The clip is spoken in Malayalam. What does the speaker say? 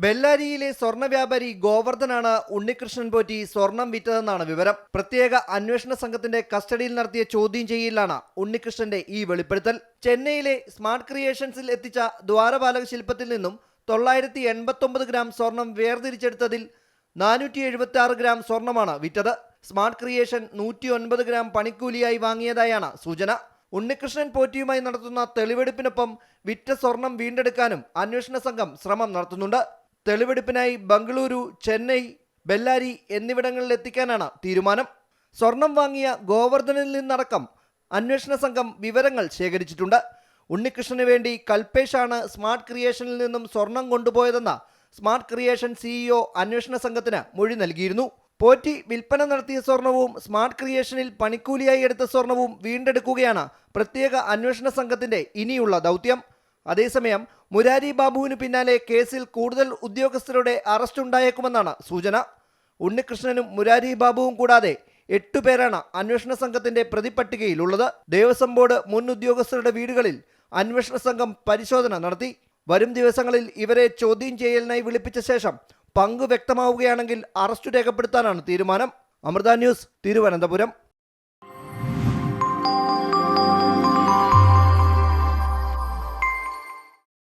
ബെല്ലാരിയിലെ സ്വർണ്ണ വ്യാപാരി ഗോവർദ്ധനാണ് ഉണ്ണികൃഷ്ണൻ പോറ്റി സ്വർണം വിറ്റതെന്നാണ് വിവരം. പ്രത്യേക അന്വേഷണ സംഘത്തിന്റെ കസ്റ്റഡിയിൽ നടത്തിയ ചോദ്യം ചെയ്യലിലാണ് ഉണ്ണികൃഷ്ണന്റെ ഈ വെളിപ്പെടുത്തൽ. ചെന്നൈയിലെ സ്മാർട്ട് ക്രിയേഷൻസിൽ എത്തിച്ച ദ്വാരപാലക ശില്പത്തിൽ നിന്നും 989 ഗ്രാം സ്വർണം വേർതിരിച്ചെടുത്തതിൽ 476 ഗ്രാം സ്വർണമാണ് വിറ്റത്. സ്മാർട്ട് ക്രിയേഷൻ 109 ഗ്രാം പണിക്കൂലിയായി വാങ്ങിയതായാണ് സൂചന. ഉണ്ണികൃഷ്ണൻ പോറ്റിയുമായി നടത്തുന്ന തെളിവെടുപ്പിനൊപ്പം വിറ്റ സ്വർണം വീണ്ടെടുക്കാനും അന്വേഷണ സംഘം ശ്രമം നടത്തുന്നുണ്ട്. തെളിവെടുപ്പിനായി ബംഗളൂരു, ചെന്നൈ, ബെല്ലാരി എന്നിവിടങ്ങളിൽ എത്തിക്കാനാണ് തീരുമാനം. സ്വർണം വാങ്ങിയ ഗോവർദ്ധനിൽ നിന്നടക്കം അന്വേഷണ സംഘം വിവരങ്ങൾ ശേഖരിച്ചിട്ടുണ്ട്. ഉണ്ണികൃഷ്ണന് വേണ്ടി കൽപേഷാണ് സ്മാർട്ട് ക്രിയേഷനിൽ നിന്നും സ്വർണം കൊണ്ടുപോയതെന്ന സ്മാർട്ട് ക്രിയേഷൻ സിഇഒ അന്വേഷണ സംഘത്തിന് മൊഴി നൽകിയിരുന്നു. പോറ്റി വിൽപ്പന നടത്തിയ സ്വർണവും സ്മാർട്ട് ക്രിയേഷനിൽ പണിക്കൂലിയായി എടുത്ത സ്വർണവും വീണ്ടെടുക്കുകയാണ് പ്രത്യേക അന്വേഷണ സംഘത്തിന്റെ ഇനിയുള്ള ദൗത്യം. അതേസമയം മുരാരി ബാബുവിന് പിന്നാലെ കേസിൽ കൂടുതൽ ഉദ്യോഗസ്ഥരുടെ അറസ്റ്റ് ഉണ്ടായേക്കുമെന്നാണ് സൂചന. ഉണ്ണികൃഷ്ണനും മുരാരി ബാബുവും കൂടാതെ 8 പേരാണ് അന്വേഷണ സംഘത്തിന്റെ പ്രതിപട്ടികയിലുള്ളത്. ദേവസ്വം ബോർഡ് മുൻ ഉദ്യോഗസ്ഥരുടെ വീടുകളിൽ അന്വേഷണ സംഘം പരിശോധന നടത്തി. വരും ദിവസങ്ങളിൽ ഇവരെ ചോദ്യം ചെയ്യലിനായി വിളിപ്പിച്ച ശേഷം പങ്ക് വ്യക്തമാവുകയാണെങ്കിൽ അറസ്റ്റ് രേഖപ്പെടുത്താനാണ് തീരുമാനം. അമൃത ന്യൂസ്, തിരുവനന്തപുരം.